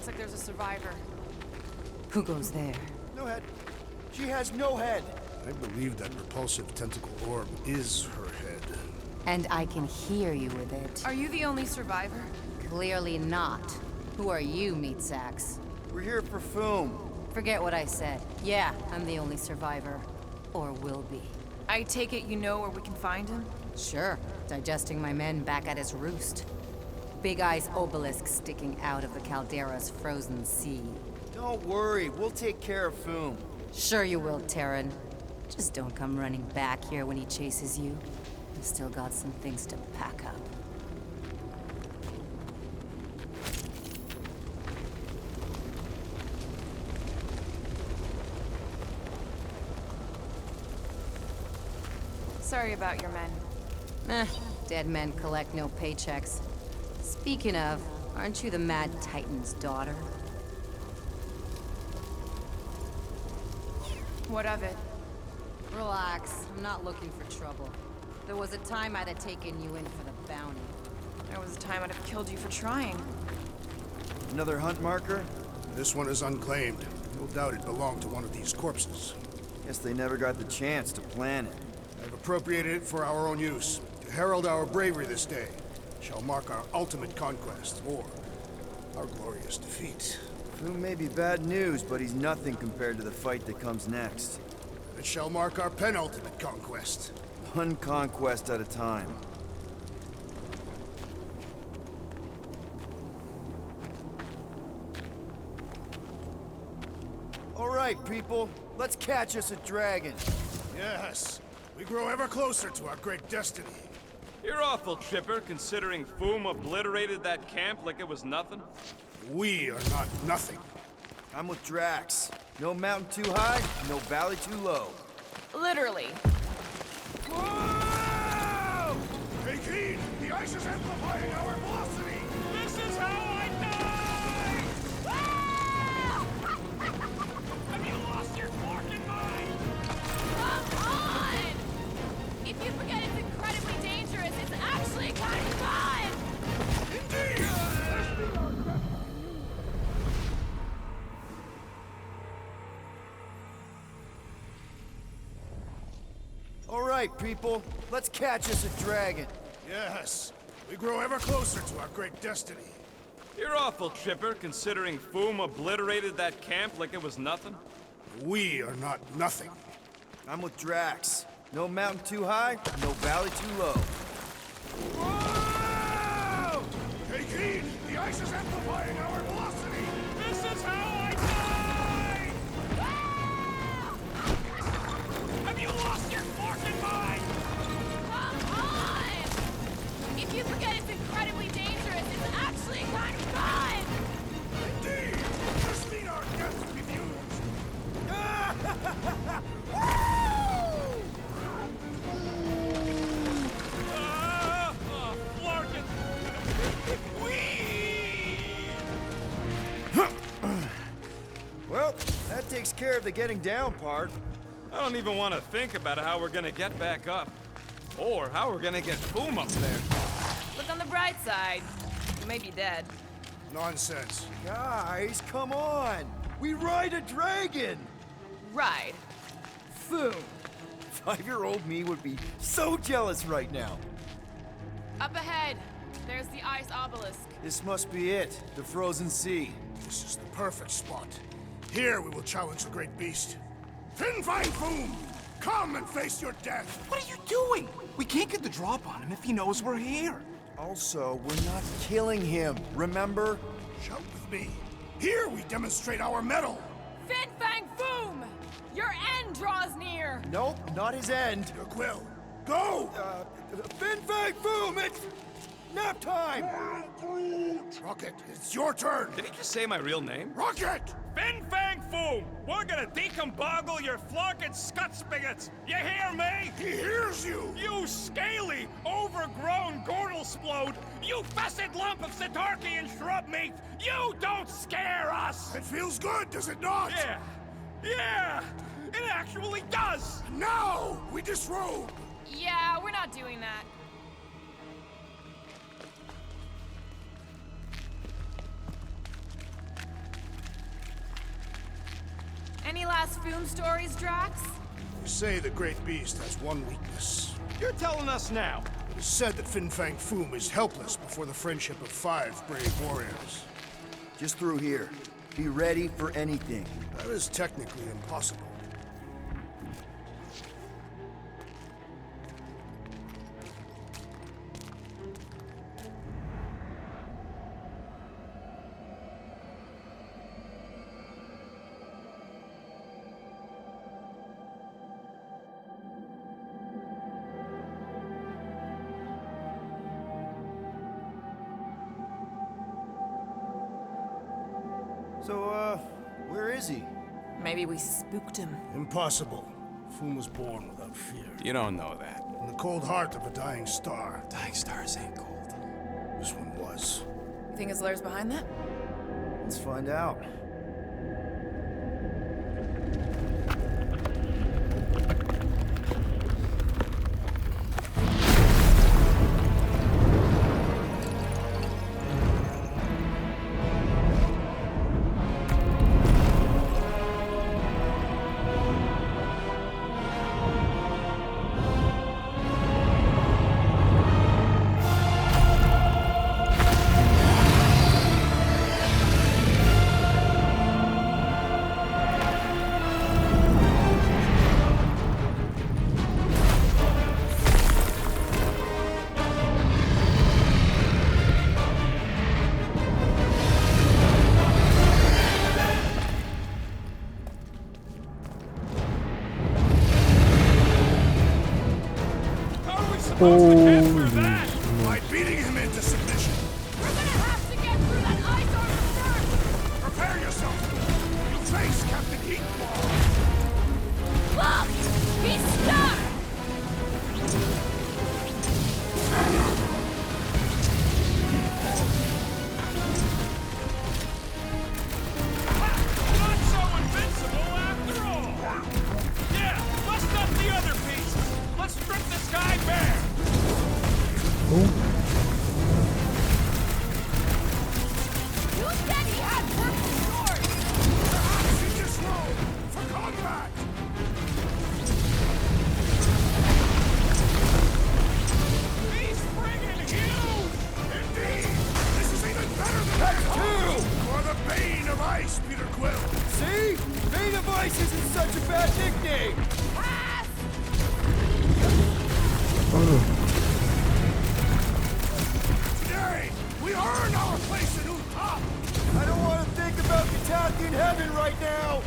Looks like there's a survivor. Who goes there? No head. She has no head. I believe that repulsive tentacle orb is her head. And I can hear you with it. Are you the only survivor? Clearly not. Who are you, meat sacks? We're here for Foom. Forget what I said. Yeah, I'm the only survivor. Or will be. I take it you know where we can find him? Sure. Digesting my men back at his roost. Big Eye's obelisk sticking out of the Caldera's frozen sea. Don't worry, we'll take care of Foom. Sure you will, Terran. Just don't come running back here when he chases you. I've still got some things to pack up. Sorry about your men. Dead men collect no paychecks. Speaking of, aren't you the Mad Titan's daughter? What of it? Relax, I'm not looking for trouble. There was a time I'd have taken you in for the bounty. There was a time I'd have killed you for trying. Another hunt marker? This one is unclaimed. No doubt it belonged to one of these corpses. Guess they never got the chance to plan it. I've appropriated it for our own use, to herald our bravery this day. It shall mark our ultimate conquest, or our glorious defeat. Foom may be bad news, but he's nothing compared to the fight that comes next. It shall mark our penultimate conquest. One conquest at a time. All right, people. Let's catch us a dragon. Yes, we grow ever closer to our great destiny. You're awful chipper, considering Foom obliterated that camp like it was nothing. We are not nothing. I'm with Drax. No mountain too high, no valley too low. Literally. Whoa! Take heed! The ice is amplifying our velocity! This is how I die! Have you lost your forking mind? Come on! If you forget it's incredibly dangerous, it's actually kind of fun! Indeed! All right, people. Let's catch us a dragon. Yes, we grow ever closer to our great destiny. You're awful chipper, considering Foom obliterated that camp like it was nothing. We are not nothing. I'm with Drax. No mountain too high, no valley too low. Whoa! Take heed! The ice is amplifying our velocity! This is how I die! Have you lost your forking mind? Come on! If you forget it's incredibly dangerous, it's actually kind of fun! Indeed! Just mean our deaths refused! Larkin! Well, that takes care of the getting down part. I don't even want to think about how we're gonna get back up. Or how we're gonna get Foom up there. Look on the bright side. You may be dead. Nonsense. Guys, come on! We ride a dragon! Ride. Foom. 5-year-old me would be so jealous right now. Up ahead. There's the ice obelisk. This must be it, the frozen sea. This is the perfect spot. Here we will challenge the great beast. Fin Fang Foom! Come and face your death! What are you doing? We can't get the drop on him if he knows we're here. Also, we're not killing him, remember? Shout with me. Here we demonstrate our mettle. Fin Fang Foom! Your end draws near! Nope, not his end. Your quill. Go! Fin Fang Foom, it's nap time! Rocket, it's your turn. Did he just say my real name? Rocket! Fin Fang Foom! We're gonna decomboggle your flunking scut spigots! You hear me? He hears you! You scaly, overgrown gortlesplode! You fessed lump of Sitarchian shrub meat! You don't scare us! It feels good, does it not? Yeah! Yeah! It actually does! Now we disrobe! Yeah, we're not doing that. last Foom stories, Drax? They say the Great Beast has one weakness. You're telling us now. It is said that Fin Fang Foom is helpless before the friendship of 5 brave warriors. Just through here. Be ready for anything. That is technically impossible. So, where is he? Maybe we spooked him. Impossible. Foom was born without fear. You don't know that. In the cold heart of a dying star. Dying stars ain't cold. This one was. You think his lair's behind that? Let's find out. By beating him into submission. We're gonna have to get through that ice armor first! Prepare yourself. You face Captain Heatball. Look! He's stuck! Not so invincible after all. Yeah, bust up the other pieces. Let's strip this guy bare. You said he had purple swords! Perhaps he just rolled for combat. He's friggin' huge! Indeed. This is even better than that too. For the bane of ice, Peter Quill. See? Vein of Ice isn't such a bad nickname! Pass! Today, we earn our place in Utah. I don't want to think about Catastrophic heaven right now!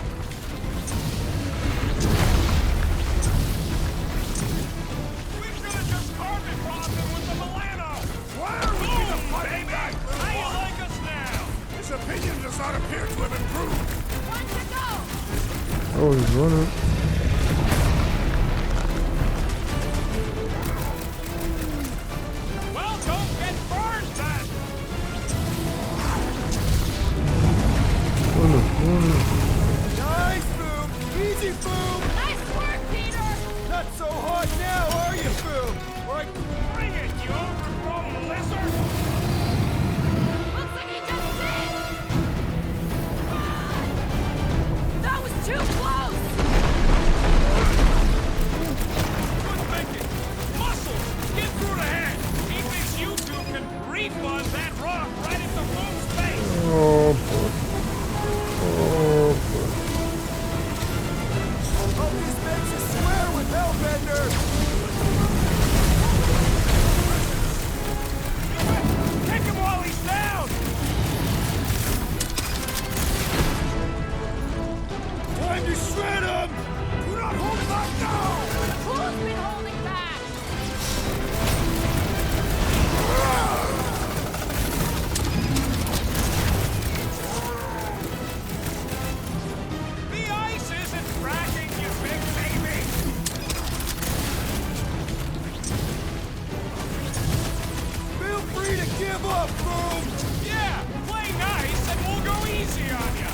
We should have just carbon bombed him with the Milano! Why are we Boom, the fighting baby! back? How you like us now? His opinion does not appear to have improved. One to go! Oh, he's running. Well, don't get burned then! Nice, Boom! Easy, Boom! Nice work, Peter! Not so hot now, are you, Boom? Right? Bring it, you overgrown lizard! Looks like he just did! That was too close! Good thinking! Muscles! Get through the head! He thinks you two can refund that rock right into Boom's face! Oh, boy. Oh, boy. Hope this makes you swear with Hellbender! Kick him while he's down! Time to shred him! Do not hold back now. Who's been holding back? The ice isn't cracking, you big baby! Feel free to give up, Boom! Yeah, play nice and we'll go easy on you!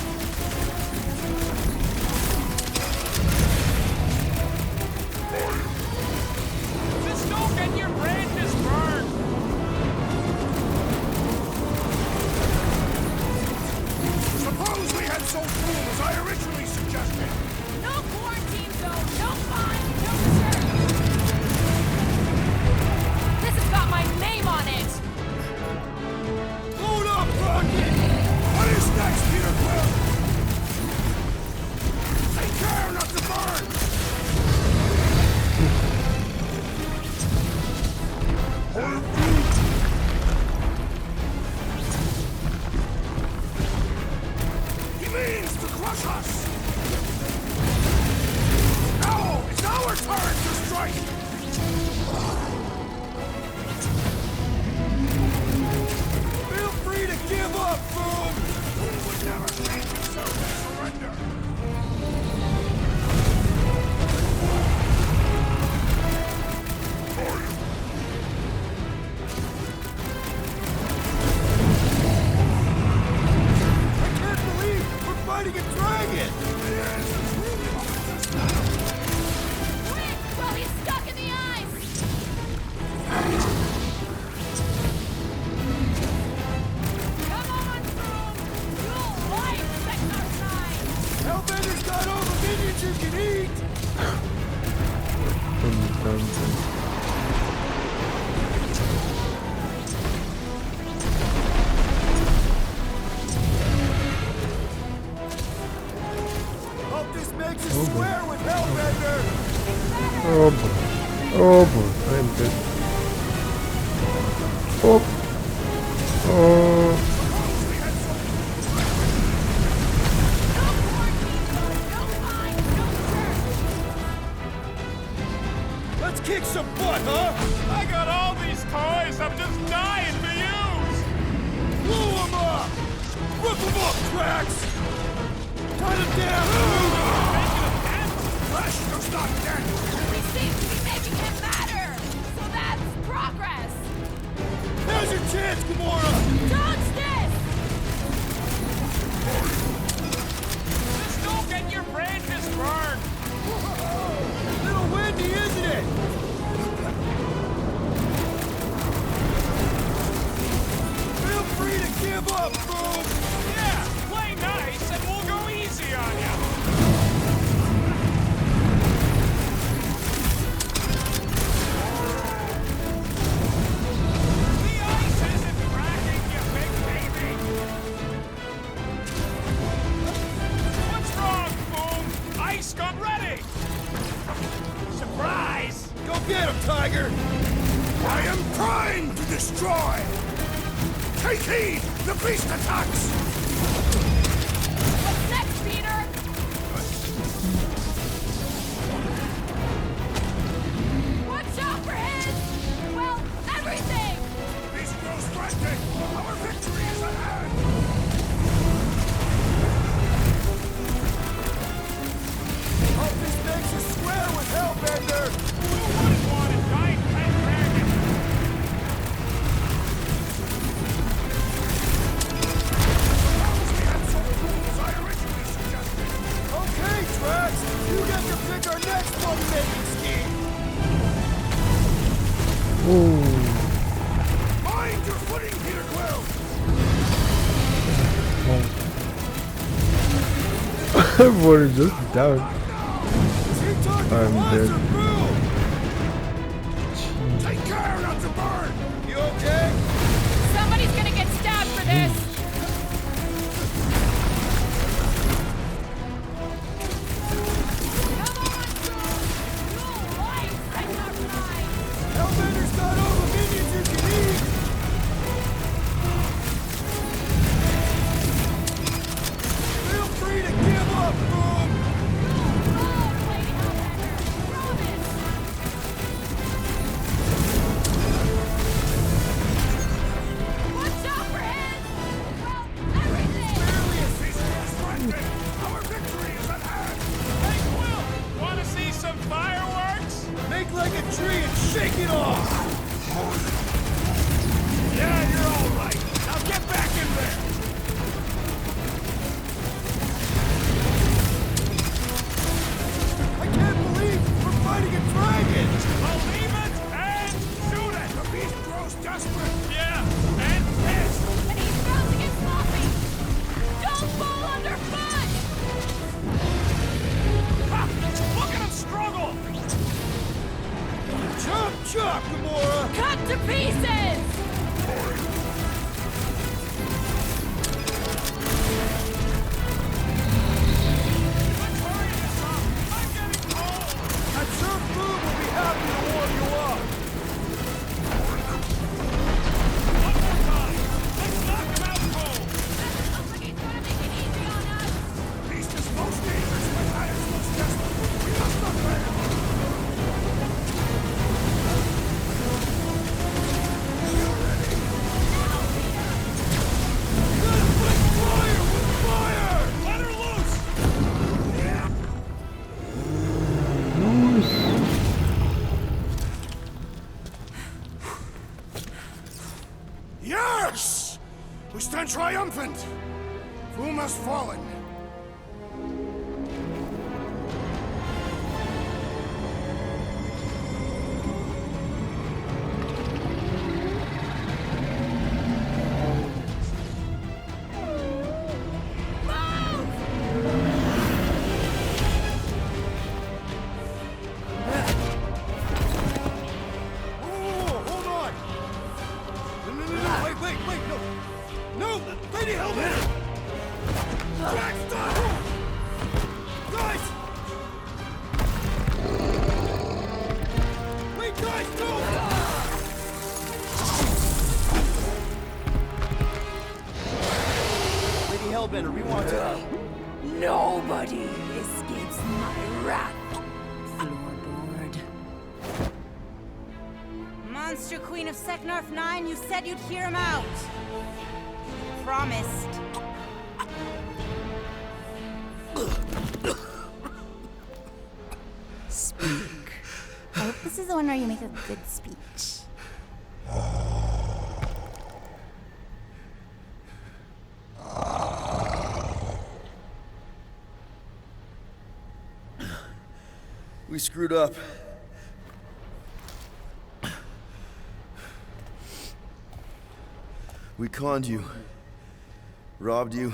Hellbender's got all the minions you can eat! Hope this makes us square with Hellbender! Oh boy. Oh boy. I'm dead. Oh. Oh. Let's kick some butt, huh? I got all these toys I'm just dying to use! Blow them up! Rip them up, Drax! Cut them down! Flash, don't stop dead! We seem to be making him matter! So that's progress! Now's your chance, Gamora! Dodge this! Just don't get your branches burned! Little windy, isn't it? Feel free to give up, Boom! Yeah, play nice and we'll go easy on you! The ice isn't cracking, you big baby! What's wrong, Boom? Ice got ready! Surprise! Go get him, Tiger! I am trying to destroy! Take heed! The beast attacks! What's next, Peter? Watch out for his... well, everything! Beast grows frantic! Our victory is at hand! Hope this makes us square with Hellbender! Who wouldn't want a giant red dragon? Okay, Drax! You get to pick our next money-making scheme! Oh. Mind your footing, Peter Quill! What is just down? I'm dead. Take care not to burn! You okay? Somebody's gonna get stabbed for this! Come on, Groot! You'll like Ragnarok! Hellbender's got all the minions you can eat! Feel free to give up, Boom! Oh, Lady Hellbender! Promise! Watch out for his... well, everything! Beast grows frantic! Our victory is at hand! Hey, Quill! Want to see some fireworks? Make like a tree and shake it off! Yeah, you're all right. Now get back in there. I can't believe we're fighting a dragon! Believe it and shoot it. The beast grows desperate! Yeah, and pissed. And he's about to get sloppy! Don't fall underfoot! Ha! Look at him struggle. Chop, chop, Gamora! Cut to pieces! Let's hurry this up. I'm getting cold. I'm sure Boom will be happy to warm you up! One more time. Let's knock him out cold. Looks like he's gonna make it easy on us! Beast is most dangerous when I am most desperate! We must not let him! Fire with fire! Let her loose. Yes! We stand triumphant! Boom has fallen! Nobody escapes my wrath. Floorboard. Monster Queen of Seknarf 9, you said you'd hear him out. Promised. Speak. I hope this is the one where you make a good speech. We screwed up. We conned you. Robbed you.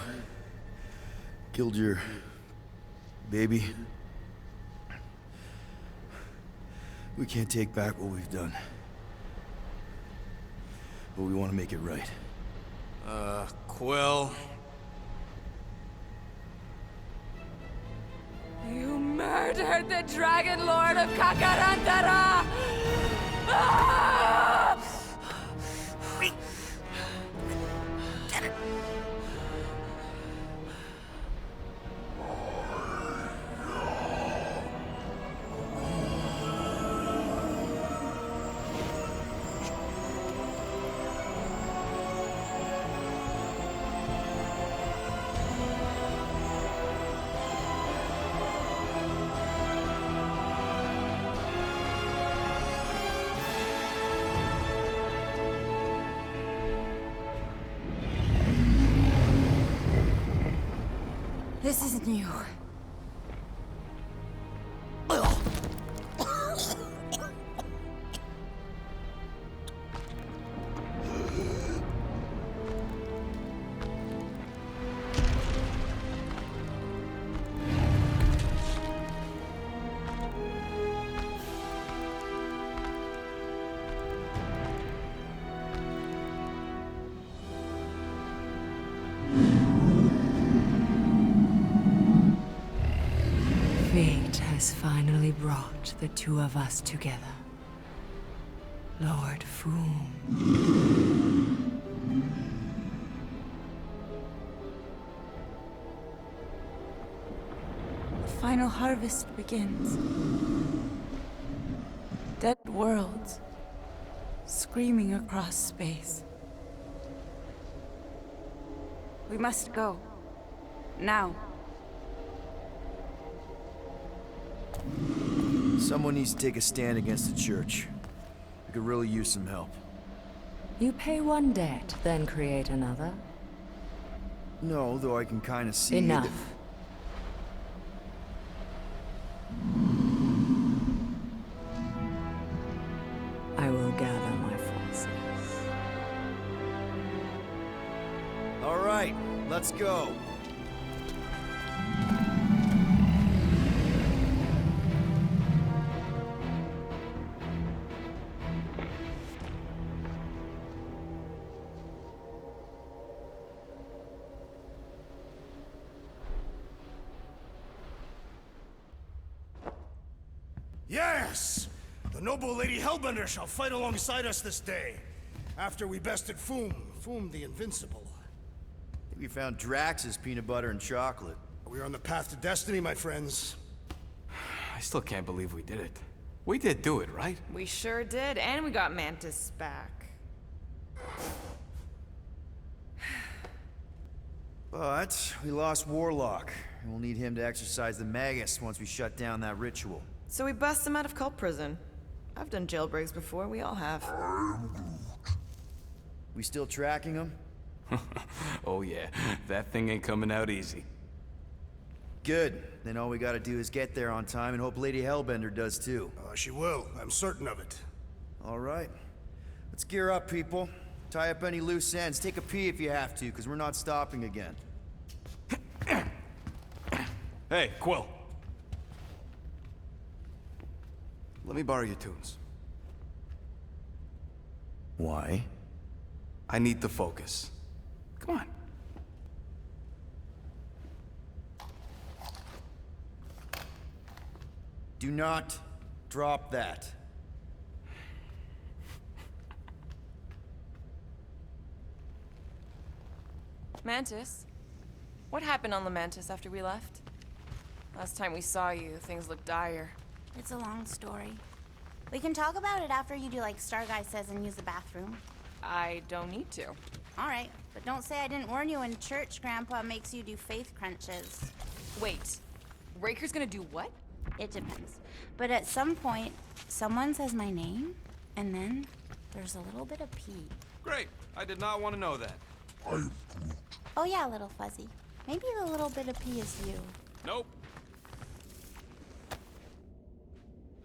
Killed your baby. We can't take back what we've done. But we want to make it right. Quill. You murdered the Dragon Lord of Kakarantara! Ah! This isn't you. Fate has finally brought the two of us together. Lord Foom. The final harvest begins. Dead worlds screaming across space. We must go. Now. Someone needs to take a stand against the church. We could really use some help. You pay one debt, then create another. No, though I can kind of see Enough. that- I will gather my forces. All right, let's go. Yes! The noble Lady Hellbender shall fight alongside us this day. After we bested Foom the Invincible. We found Drax's peanut butter and chocolate. We are on the path to destiny, my friends. I still can't believe we did it. We did do it, right? We sure did, and we got Mantis back. But we lost Warlock, and we'll need him to exercise the Magus once we shut down that ritual. So we bust him out of cult prison. I've done jailbreaks before, we all have. We still tracking him? Oh yeah, that thing ain't coming out easy. Good. Then all we gotta do is get there on time and hope Lady Hellbender does too. She will. I'm certain of it. All right. Let's gear up, people. Tie up any loose ends. Take a pee if you have to, because we're not stopping again. Hey, Quill. Let me borrow your tunes. Why? I need to focus. Come on. Do not drop that. Mantis, What happened on Lamentus after we left? Last time we saw you, things looked dire. It's a long story. We can talk about it after you do like Star Guy says and use the bathroom. I don't need to. Alright, but don't say I didn't warn you in church Grandpa makes you do faith crunches. Wait, Raker's gonna do what? It depends. But at some point, someone says my name, and then there's a little bit of pee. Great. I did not want to know that. Oh yeah, little fuzzy. Maybe the little bit of pee is you. Nope.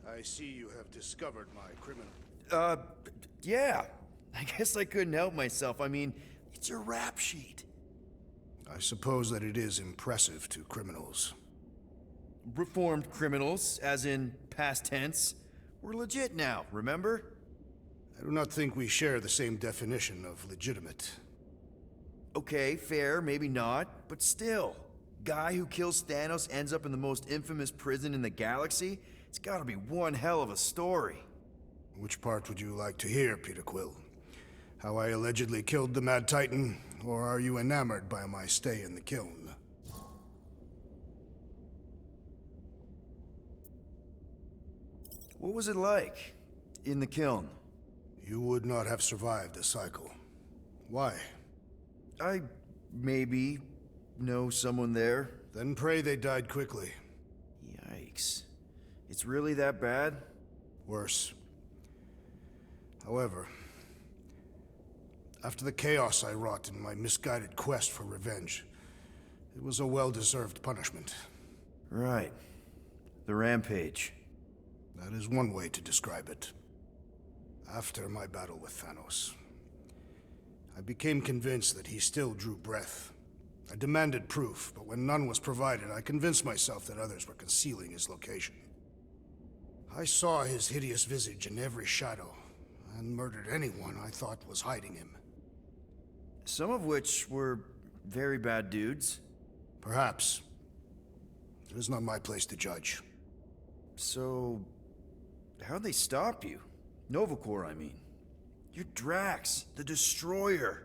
I see you have discovered my criminal. Yeah. I guess I couldn't help myself. I mean, it's your rap sheet. I suppose that it is impressive to criminals. Reformed criminals, as in past tense. We're legit now, remember? I do not think we share the same definition of legitimate. Okay, fair, maybe not, but still. Guy who kills Thanos ends up in the most infamous prison in the galaxy? It's gotta be one hell of a story. Which part would you like to hear, Peter Quill? How I allegedly killed the Mad Titan, or are you enamored by my stay in the kiln? What was it like in the kiln? You would not have survived the cycle. Why? I maybe know someone there. Then pray they died quickly. Yikes. It's really that bad? Worse. However, after the chaos I wrought in my misguided quest for revenge, it was a well-deserved punishment. Right. The rampage. That is one way to describe it. After my battle with Thanos, I became convinced that he still drew breath. I demanded proof, but when none was provided, I convinced myself that others were concealing his location. I saw his hideous visage in every shadow, and murdered anyone I thought was hiding him. Some of which were very bad dudes. Perhaps. It is not my place to judge. So, how'd they stop you? Novacore, I mean. You're Drax, the Destroyer.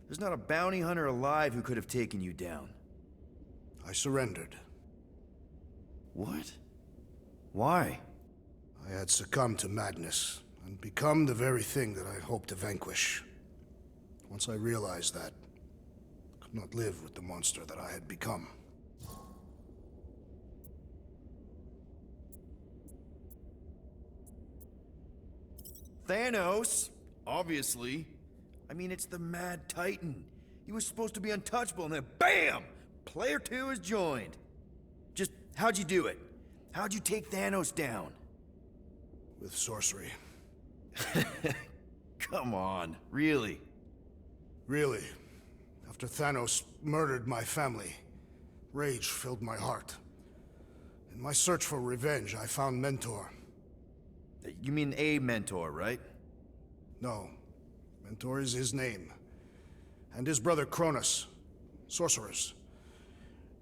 There's not a bounty hunter alive who could have taken you down. I surrendered. What? Why? I had succumbed to madness, and become the very thing that I hoped to vanquish. Once I realized that, I could not live with the monster that I had become. Thanos, obviously. I mean, it's the Mad Titan. He was supposed to be untouchable, and then BAM! Player 2 is joined. Just, how'd you do it? How'd you take Thanos down? With sorcery. Come on, really? Really. After Thanos murdered my family, rage filled my heart. In my search for revenge, I found Mentor. You mean a mentor, right? No. Mentor is his name. And his brother Cronus. Sorcerers.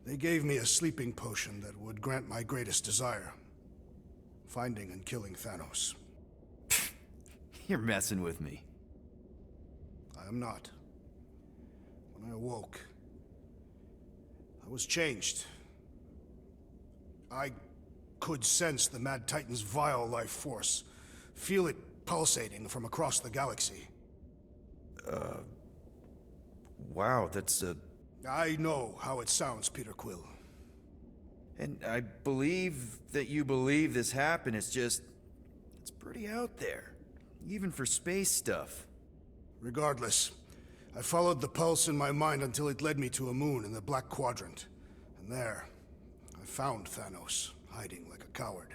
They gave me a sleeping potion that would grant my greatest desire. Finding and killing Thanos. You're messing with me. I am not. When I awoke, I was changed. I could sense the Mad Titan's vile life force. Feel it pulsating from across the galaxy. Wow, that's I know how it sounds, Peter Quill. And I believe that you believe this happened. It's just, it's pretty out there. Even for space stuff. Regardless, I followed the pulse in my mind until it led me to a moon in the Black Quadrant. And there, I found Thanos, hiding like a coward.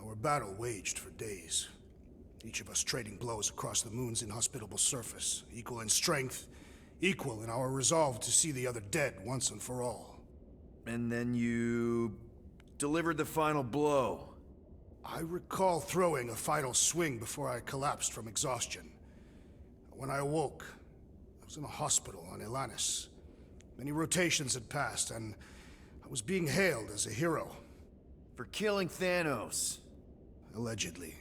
Our battle waged for days. Each of us trading blows across the moon's inhospitable surface, equal in strength, equal in our resolve to see the other dead once and for all. And then you delivered the final blow. I recall throwing a final swing before I collapsed from exhaustion. When I awoke, I was in a hospital on Elanis. Many rotations had passed, and I was being hailed as a hero. For killing Thanos. Allegedly.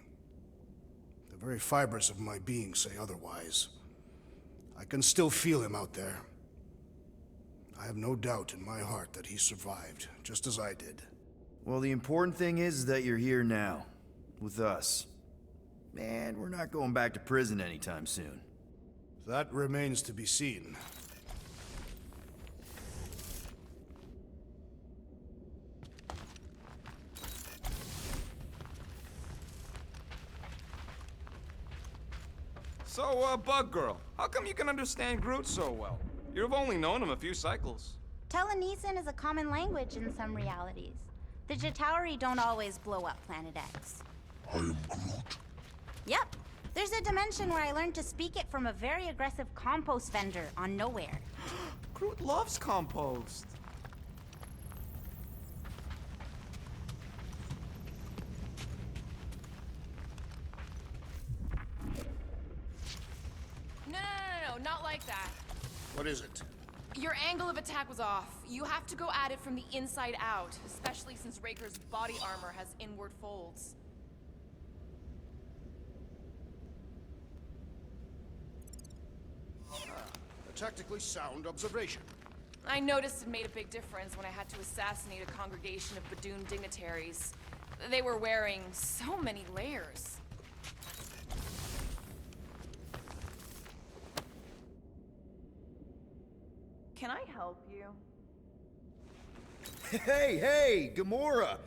The very fibers of my being say otherwise. I can still feel him out there. I have no doubt in my heart that he survived, just as I did. Well, the important thing is that you're here now, with us. And we're not going back to prison anytime soon. That remains to be seen. So, Bug Girl, how come you can understand Groot so well? You've only known him a few cycles. Telenesin is a common language in some realities. The Chitauri don't always blow up Planet X. I am Groot. Yep. There's a dimension where I learned to speak it from a very aggressive compost vendor on Nowhere. Groot loves compost. No, not like that. What is it? Your angle of attack was off. You have to go at it from the inside out, especially since Raker's body armor has inward folds. A tactically sound observation. I noticed it made a big difference when I had to assassinate a congregation of Badoon dignitaries. They were wearing so many layers. Can I help you? Hey, Gamora!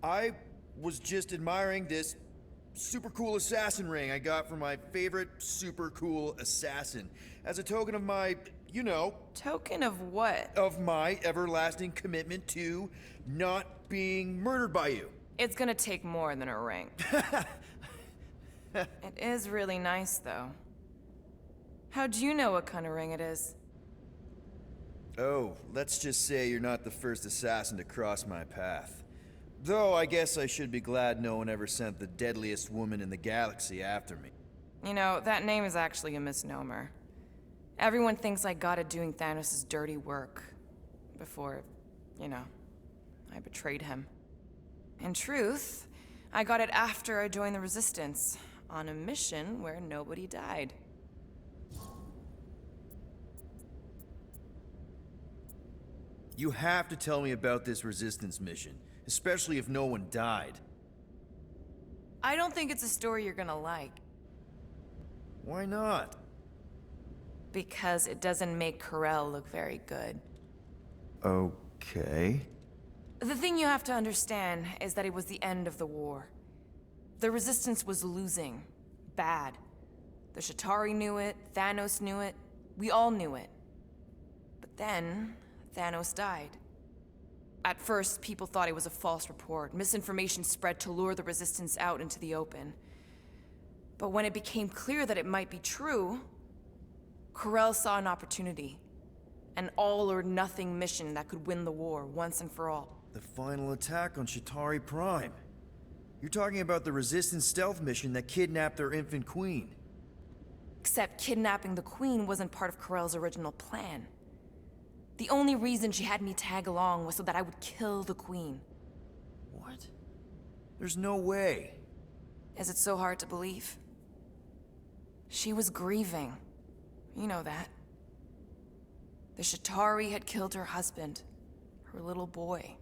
I was just admiring this super cool assassin ring I got from my favorite super cool assassin. As a token of my, you know... Token of what? Of my everlasting commitment to not being murdered by you. It's gonna take more than a ring. It is really nice, though. How'd you know what kind of ring it is? Oh, let's just say you're not the first assassin to cross my path. Though I guess I should be glad no one ever sent the deadliest woman in the galaxy after me. You know, that name is actually a misnomer. Everyone thinks I got it doing Thanos' dirty work. Before, you know, I betrayed him. In truth, I got it after I joined the Resistance, on a mission where nobody died. You have to tell me about this Resistance mission, especially if no one died. I don't think it's a story you're gonna like. Why not? Because it doesn't make Karel look very good. Okay. The thing you have to understand is that it was the end of the war. The Resistance was losing. Bad. The Chitauri knew it, Thanos knew it, we all knew it. But then, Thanos died. At first, people thought it was a false report. Misinformation spread to lure the Resistance out into the open. But when it became clear that it might be true, Karel saw an opportunity. An all-or-nothing mission that could win the war once and for all. The final attack on Chitauri Prime. You're talking about the Resistance stealth mission that kidnapped their infant queen. Except kidnapping the queen wasn't part of Karel's original plan. The only reason she had me tag along was so that I would kill the queen. What? There's no way. Is it so hard to believe? She was grieving. You know that. The Chitauri had killed her husband, her little boy.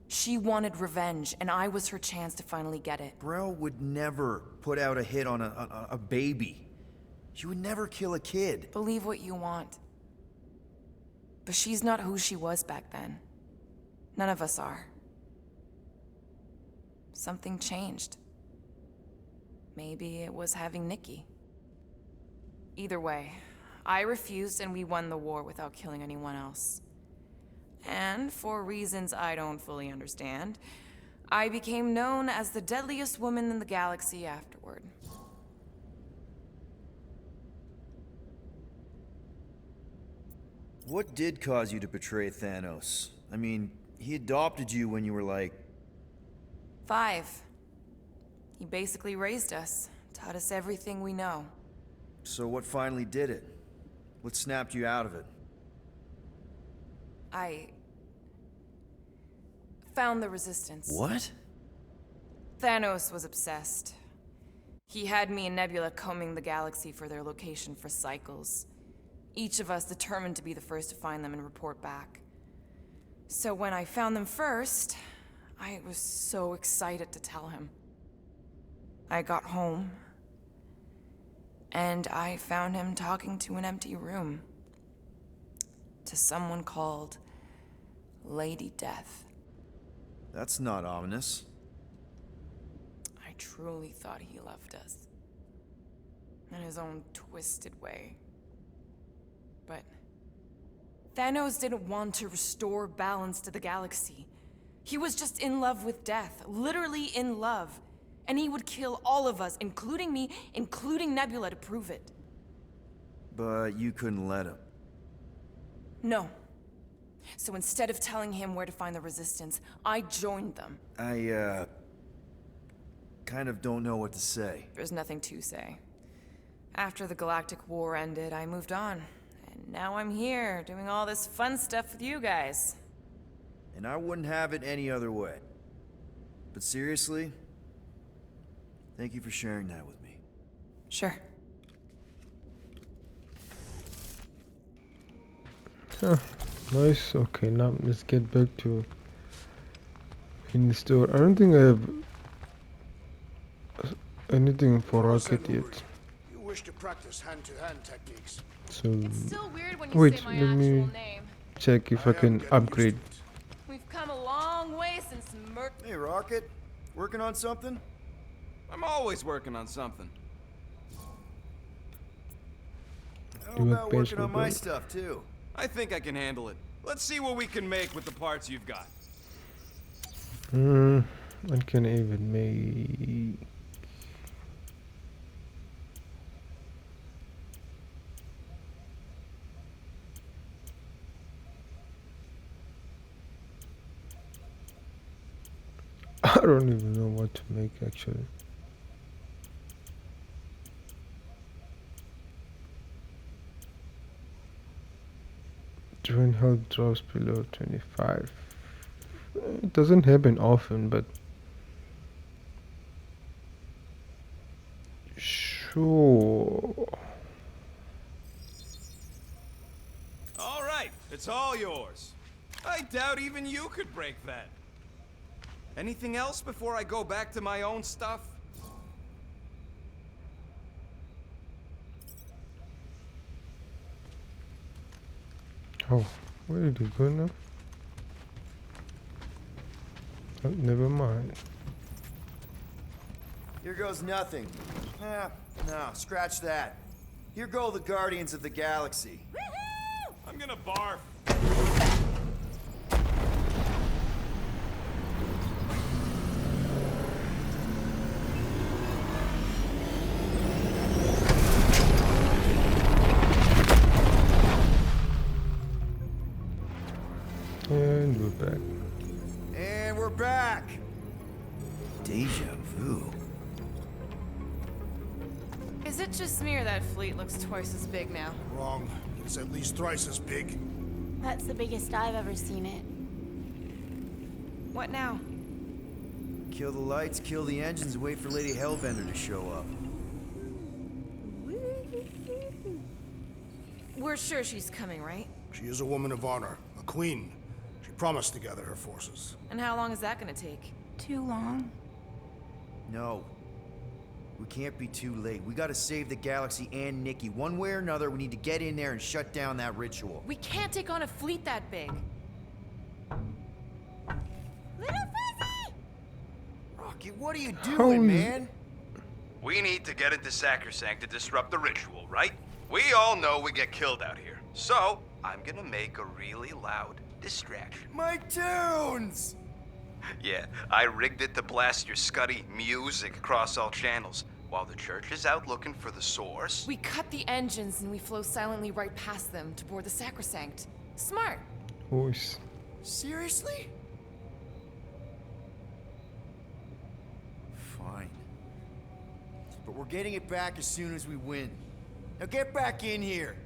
She wanted revenge, and I was her chance to finally get it. Grell would never put out a hit on a baby. She would never kill a kid. Believe what you want. But she's not who she was back then. None of us are. Something changed. Maybe it was having Nikki. Either way, I refused and we won the war without killing anyone else. And for reasons I don't fully understand, I became known as the deadliest woman in the galaxy afterward. What did cause you to betray Thanos? I mean, he adopted you when you were like... 5. He basically raised us, taught us everything we know. So what finally did it? What snapped you out of it? I found the Resistance. What? Thanos was obsessed. He had me and Nebula combing the galaxy for their location for cycles. Each of us determined to be the first to find them and report back. So when I found them first, I was so excited to tell him. I got home, and I found him talking to an empty room. To someone called Lady Death. That's not ominous. I truly thought he loved us. In his own twisted way. But Thanos didn't want to restore balance to the galaxy. He was just in love with death, literally in love. And he would kill all of us, including me, including Nebula, to prove it. But you couldn't let him. No. So instead of telling him where to find the Resistance, I joined them. I, kind of don't know what to say. There's nothing to say. After the Galactic War ended, I moved on. And now I'm here, doing all this fun stuff with you guys. And I wouldn't have it any other way. But seriously, thank you for sharing that with me. Sure. Huh, nice. Okay, now let's get back to in the store. I don't think I have anything for Rocket yet. You wish to practice hand-to-hand techniques. So It's still weird when you wait, say my let actual me name. check if I can upgrade. We've come a long way since Hey, Rocket. Working on something? I'm always working on something. How Do a about working basic on my build. stuff, too? I think I can handle it. Let's see what we can make with the parts you've got. What can I even make? I don't even know what to make actually. Drain health drops below 25. It doesn't happen often, but sure. All right, it's all yours. I doubt even you could break that. Anything else before I go back to my own stuff? Oh, where did it go now? Oh, never mind. Here goes nothing. No, scratch that. Here go the Guardians of the Galaxy. I'm gonna barf. And we're back. And we're back. Deja vu. Is it just me or that fleet looks twice as big now? Wrong. It's at least thrice as big. That's the biggest I've ever seen it. What now? Kill the lights, kill the engines, and wait for Lady Hellbender to show up. We're sure she's coming, right? She is a woman of honor, a queen. She promised to gather her forces. And how long is that gonna take? Too long. No. We can't be too late. We gotta save the galaxy and Nikki. One way or another, we need to get in there and shut down that ritual. We can't take on a fleet that big. Little Fuzzy! Rocky, what are you doing, man? We need to get into Sacrosanct to disrupt the ritual, right? We all know we get killed out here. So, I'm gonna make a really loud distraction. My tunes! Yeah, I rigged it to blast your scuddy music across all channels, while the church is out looking for the source. We cut the engines and we flow silently right past them to board the Sacrosanct. Smart. Voice. Seriously? Fine. But we're getting it back as soon as we win. Now get back in here!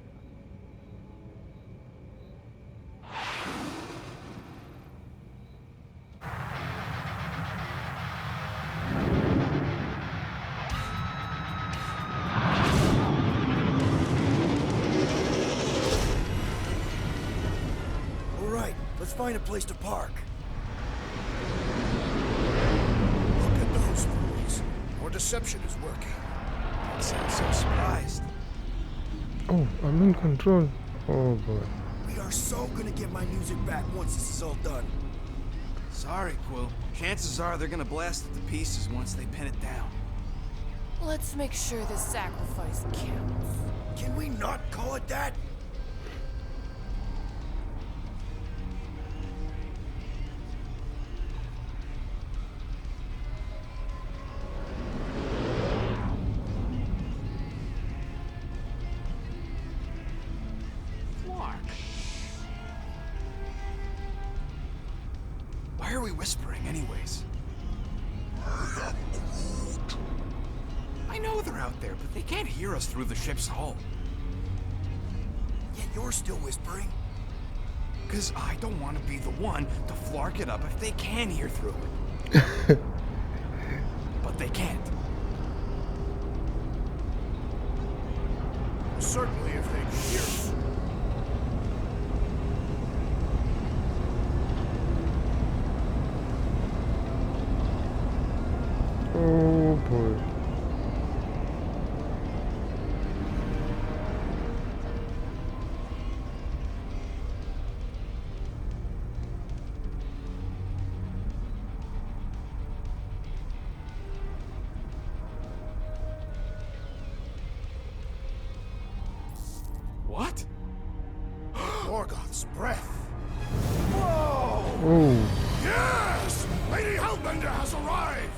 find a place to park. Look at those fools. Our deception is working. You sound so surprised. Oh, I'm in control. Oh boy. We are so gonna get my music back once this is all done. Sorry, Quill. Chances are they're gonna blast it to pieces once they pin it down. Let's make sure this sacrifice counts. Can we not call it that? Why are we whispering anyways? I know they're out there, but they can't hear us through the ship's hull. Yet you're still whispering. Because I don't want to be the one to flark it up if they can hear through it. But they can't. Certainly if they can hear us. Oh boy. What? Morgoth's breath. Oh. Yes! Lady Hellbender has arrived!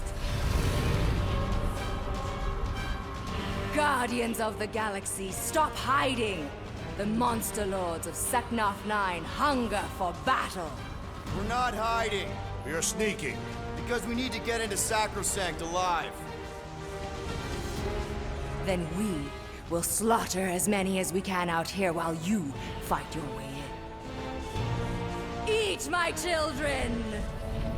Guardians of the Galaxy, stop hiding! The monster lords of Seknarf 9 hunger for battle. We're not hiding. We are sneaking. Because we need to get into Sacrosanct alive. Then we will slaughter as many as we can out here while you fight your way in. Eat, my children!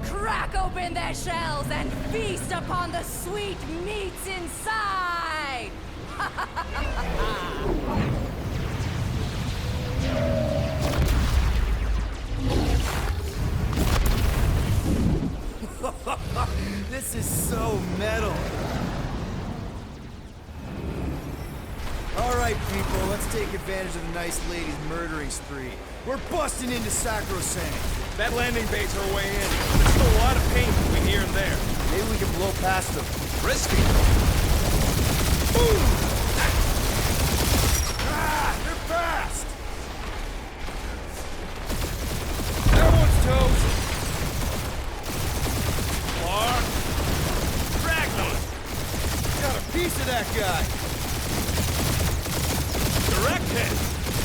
Crack open their shells and feast upon the sweet meats inside! This is so metal. All right, people, let's take advantage of the nice lady's murdering spree. We're busting into Sacrosanct. That landing bait's our way in. There's still a lot of pain between here and there. Maybe we can blow past them. Risky. Boom! Ah, they're fast! That one's toast. Clark. Dragnet. Got a piece of that guy. Direct hit.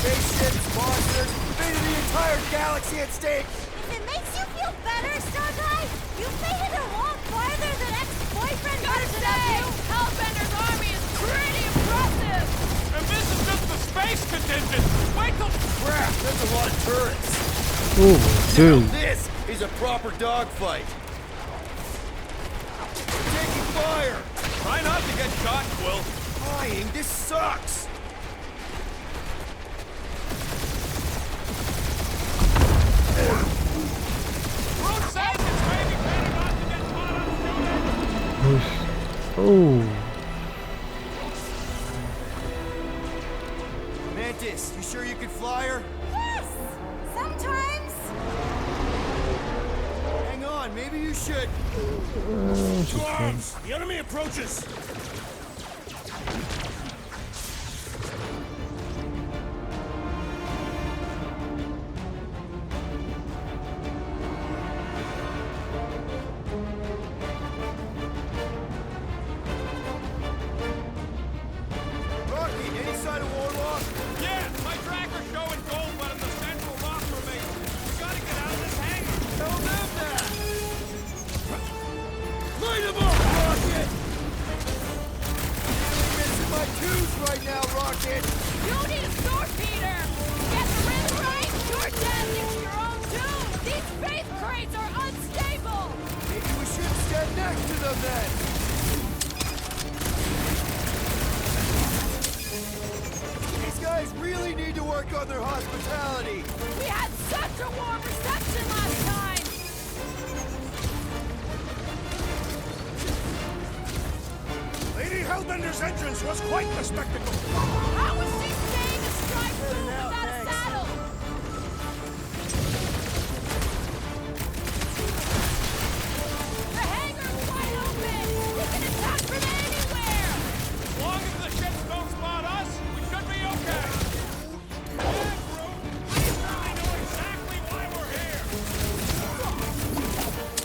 Spaceships, monsters, fate of the entire galaxy at stake. If it makes you feel better, Star Guy, you've made it a lot farther than ex-boyfriend version of you. Hellbender's army is pretty impressive! And this is just the space contingent. Wait till... Crap, that's a lot of turrets. Oh dude. This is a proper dogfight. Taking fire. Try not to get shot, Quill. Flying, this sucks. Groot says it's maybe better not to get caught up shooting. Oh. Mantis, you sure you can fly her? Yes! Sometimes. Hang on, maybe you should. To arms! The enemy approaches! Rocky, any side of Warlock? Yeah, my tracker's showing gold, but in the central rock formation. We gotta get out of this hangar. Tell them that. Light him up, Rocket! You're missing my twos right now, Rocket. You need a torpedo! Get the rhythm right, you're dead into your own tomb! These faith crates are unstable! Maybe we should stand next to them then. These guys guys really need to work on their hospitality. We had such a warm reception last time! Lady Hellbender's entrance was quite the spectacle. How was she staying astride Groot without a saddle? The hangar's wide open! We can attack from anywhere! As long as the ships don't spot us, we should be okay. Yeah, Groot, we really know exactly why we're here.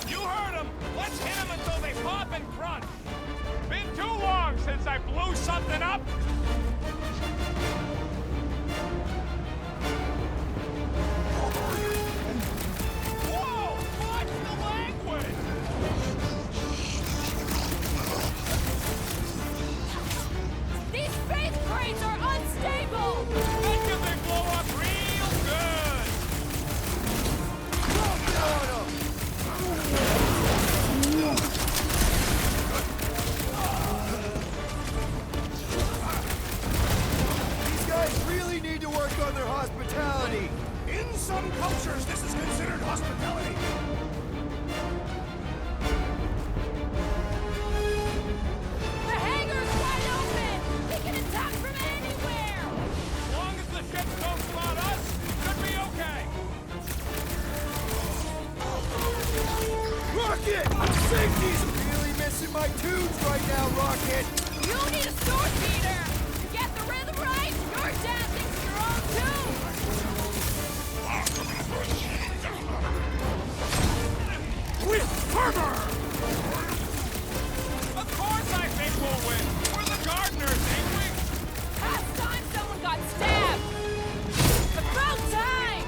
You heard them. Let's hit them until they pop and crunch. Been too long since I blew something up. Whoa! Watch the language! These space crates are unstable! Bet you they blow up real good! These guys really need to work on their hospitality. In some cultures, this is considered hospitality. The hangar's wide open! We can attack from anywhere! As long as the ships don't spot us, we should be okay. Rocket! Safety's really missing my tunes right now, Rocket. You need a sword beater! To get the rhythm right, you're dancing to your own tune! With fervor! Of course I think we'll win! We're the gardeners, ain't we? Past time someone got stabbed! About time!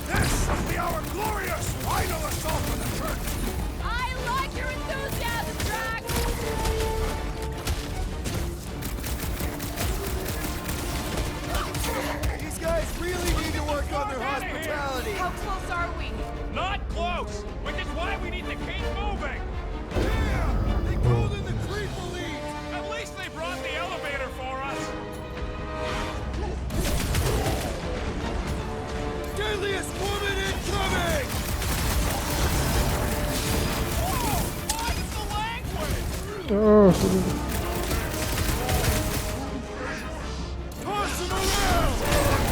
This will be our glorious final assault on the church. I like your enthusiasm, Drax! These guys really need to work on their hospitality. How close are we? Not close! Which is why we need to keep moving! Yeah! They called in the creeper lead! At least they brought the elevator for us! Deadliest woman incoming! Whoa! What's the language? Oh, sorry. Toss him around!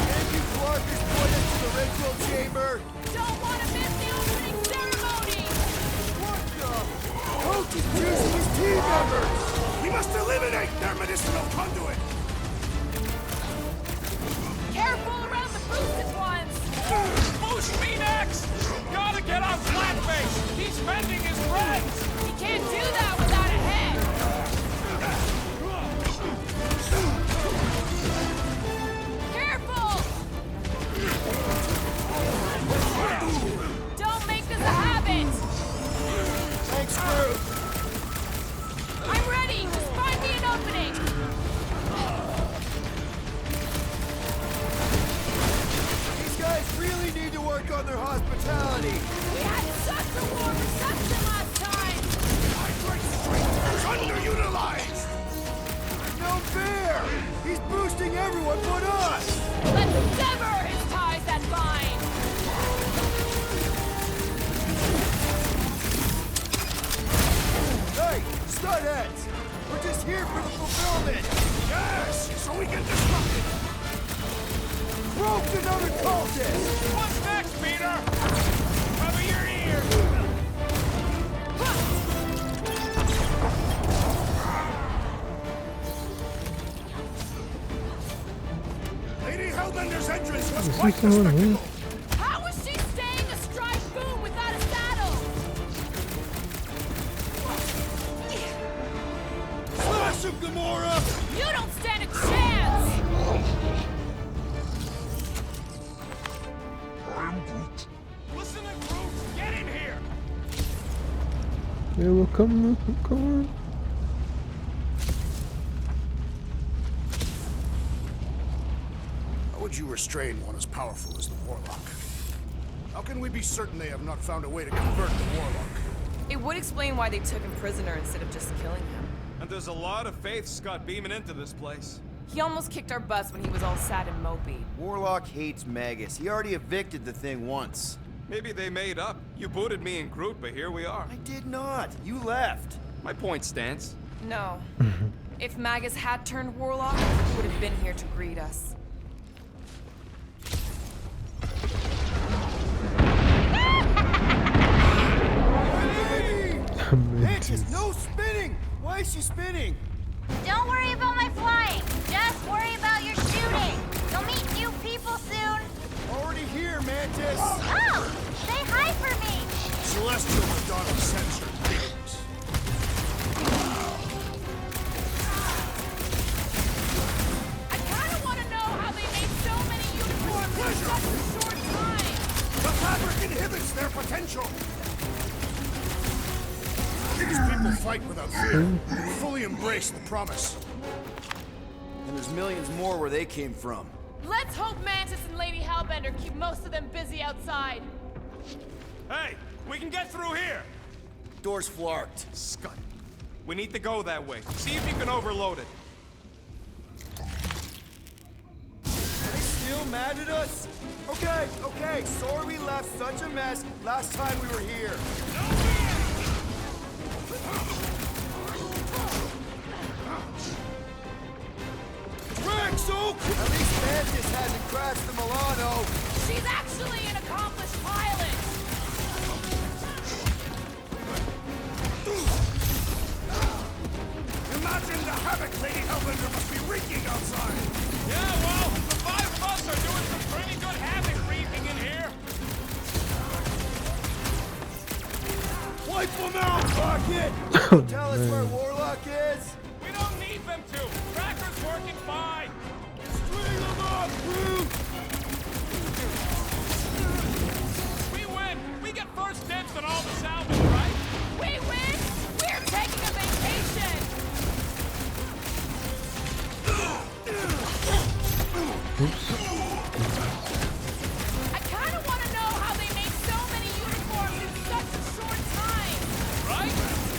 Thank you, Clark is pointed to the ritual chamber. Don't want to miss the opening ceremony! What the? Coach is choosing his team members! We must eliminate their medicinal conduit. Careful around the boosted ones! Boost me next! Gotta get off Flatface! He's spending his friends! You can't do that without a head! Careful! Don't make this a habit! Thanks, Groot. I'm ready! Just find me an opening! These guys really need to work on their hospitality. We had such a warm reception last time! My great strength is underutilized. No fair! He's boosting everyone but us! Let's sever his ties that bind! Hey, studheads! We're just here for the fulfillment! Yes, so we can disrupt it. Broke another cultist! What's next, Peter? Cover your ears! Lady Hellbender's entrance was Is quite there the someone here? spectacle. How was she staying astride Boom without a saddle? Slash him, Gamora! You don't stand a chance! Listen to Groot! Get in here! Yeah, we'll come on. How would you restrain one as powerful as the Warlock? How can we be certain they have not found a way to convert the Warlock? It would explain why they took him prisoner instead of just killing him. And there's a lot of faith Scott beaming into this place. He almost kicked our butts when he was all sad and mopey. Warlock hates Magus. He already evicted the thing once. Maybe they made up. You booted me and Groot, but here we are. I did not. You left. My point stands. No. If Magus had turned Warlock, he would have been here to greet us. Mantis, no spinning! Why is she spinning? Don't worry about my flying. Just worry about your shooting. You'll meet new people soon. Already here, Mantis! Oh! Say hi for me! Celestial Madonna sends her beams. I kind of want to know how they made so many uniforms in such a short time. The fabric inhibits their potential. These people fight without fear and fully embrace the promise. And there's millions more where they came from. Let's hope Mantis and Lady Hellbender keep most of them busy outside. Hey, we can get through here. Door's flarked. Scott, we need to go that way. See if you can overload it. Are they still mad at us? Okay. Sorry we left such a mess last time we were here. Drax, at least Mantis hasn't crashed the Milano. She's actually an accomplished pilot. Imagine the havoc Lady Hellbender must be wreaking outside. Yeah, well, the five of us are doing some pretty good havoc wreaking in here. Wipe them out, Rocket! Tell us where Warlock is. We don't need them to. Tracker's working fine. String them up, Groot! We win. We get first dibs on all the salvage, right? We win? We're taking a vacation. I kind of want to know how they make so many uniforms in such a short time. Right?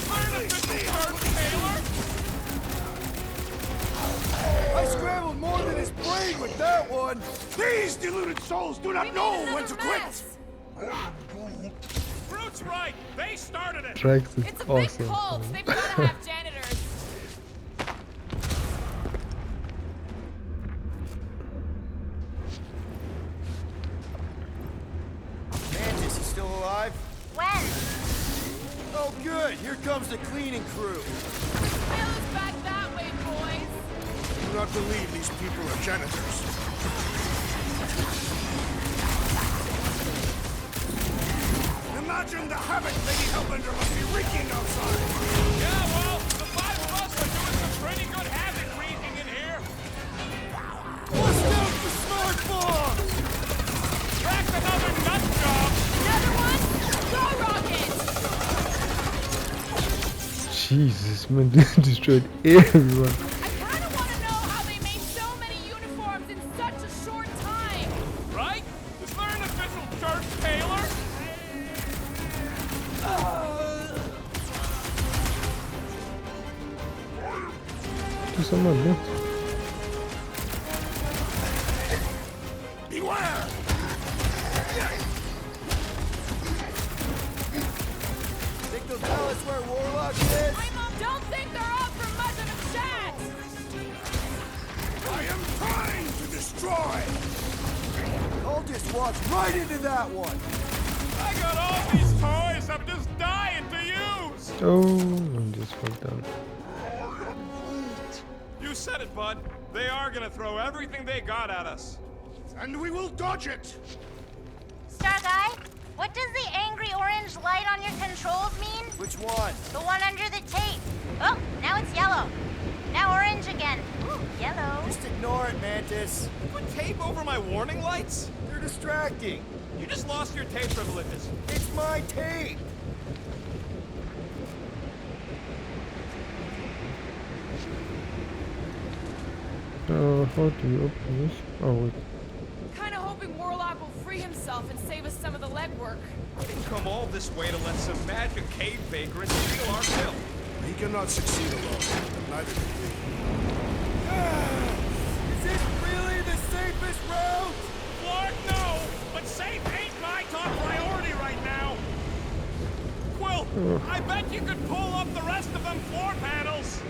Learn a bit of Taylor. I scrambled more than his brain with that one. These deluded souls do not know when to quit. Groot's right. They started it. Drax is It's a big awesome. cult. They've got to have janitors. Mantis, you still alive? When? Oh, good. Here comes the cleaning crew. Bill is back that way, boys. Do not believe these people are janitors. Imagine the havoc Lady Hellbender must be wreaking outside. Yeah, well, the five of us are doing some pretty good havoc wreaking in here. Bust out the smart bomb! Cracked another nut job. Another one? Go, Rocket! Jesus, man, they destroyed everyone. I kind of want to know how they made so many uniforms in such a short time. Right? Is there an official church, Taylor? To someone left. Beware! Think they'll tell us where Warlock is? Don't think they're up for much of a chat. I am trying to destroy! I'll just walk right into that one. I got all these toys I'm just dying to use. Oh, I just fell down. You said it, bud. They are gonna throw everything they got at us. And we will dodge it! Star Guy, what does the angry orange light on your controls mean? Which one? The one under the tape. Oh, now it's yellow. Now orange again. Ooh, yellow. Just ignore it, Mantis. You put tape over my warning lights? They're distracting. You just lost your tape privileges. It's my tape. How do you open this? Oh, wait. Kinda hoping Warlock will free himself and save us some of the legwork. We didn't come all this way to let some magic cave vagrant steal our kill. He cannot succeed alone, but neither can we. Is this really the safest route? Lord, no! But safe ain't my top priority right now! Quill, I bet you could pull up the rest of them floor panels!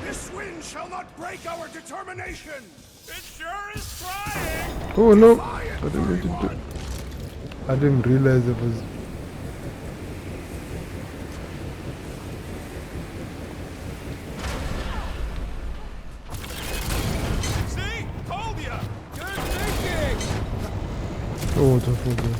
This wind shall not break our determination! It sure is trying! Oh no! I didn't realize it was. See? Told ya! Good thinking! Oh, don't forget.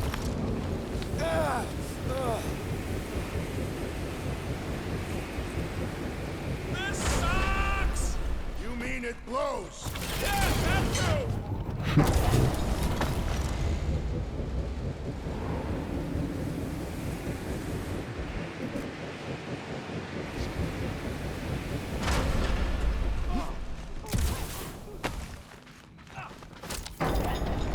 This sucks! You mean it blows? Yes, that's true!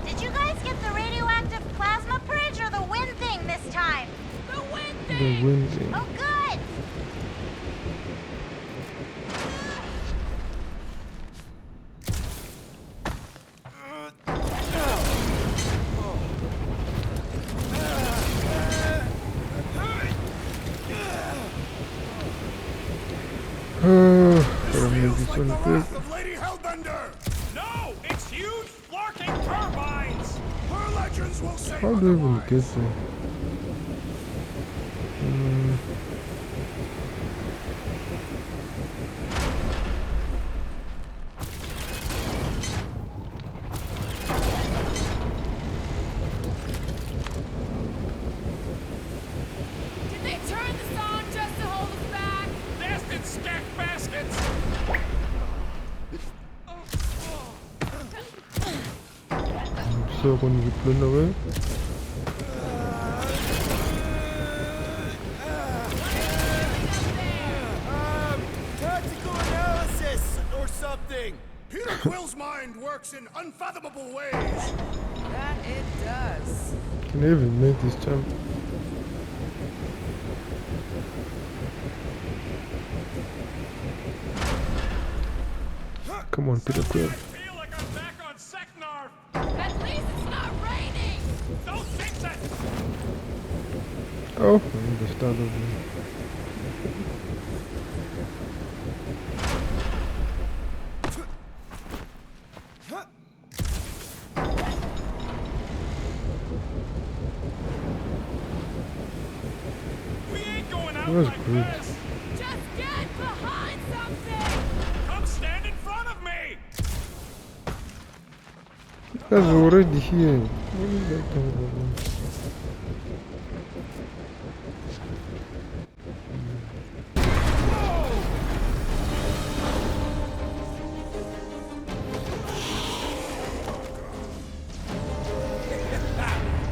Did you guys get the radioactive plasma bridge or the wind thing this time? The wind The thing! wind thing. Oh, good! Gotta make this Like the one quick. wrath of Lady Hellbender! No! It's huge flarking turbines! Her legends will say How do I even otherwise. get there? Did they turn this on just to hold us back? Bastard stack baskets! So gonna get blown away. Tactical analysis or something. Peter Quill's mind works in unfathomable ways. That it does. Can I even make this jump? Come on, Peter Quill. I feel like I'm back on Seknar! At least it's not raining! Don't fix it! Oh, I need to start over. We ain't going out Where's like Groot? this! Just get behind something! Come stand in front of me! This guy's already here. What is that talking about?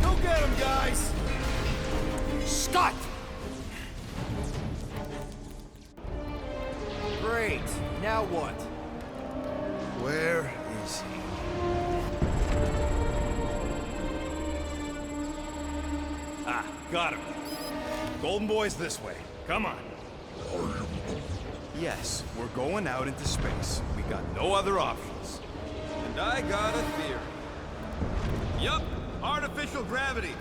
Go get him, guys! Scott! Great. Now what? Where is he? Ah, got him. Golden Boy's this way. Come on. Yes, we're going out into space. We got no other options. And I got a theory. Yup, artificial gravity.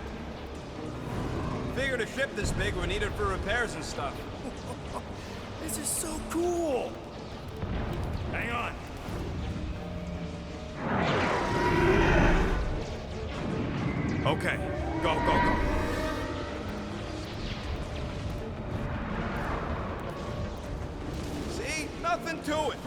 Figured a ship this big would need it for repairs and stuff. This is so cool. Hang on. Okay, go, go, go. See? Nothing to it.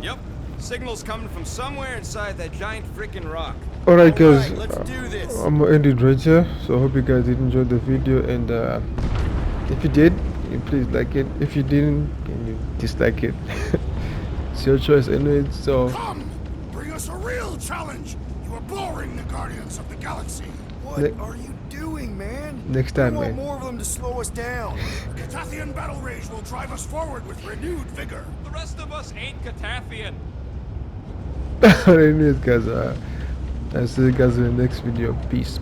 Yep, signal's coming from somewhere inside that giant freaking rock. Alright guys, Let's do this. I'm gonna end it right here. So I hope you guys did enjoy the video, and if you did, you please like it. If you didn't, then you dislike it. It's your choice anyway. So Come! Bring us a real challenge! You are boring the Guardians of the Galaxy! What Ne- are you doing, man? next time, We want man. more of them to slow us down. Catathian battle rage will drive us forward with renewed vigor. The rest of us ain't Catathian. Anyways guys, I'll see you guys in the next video. Peace.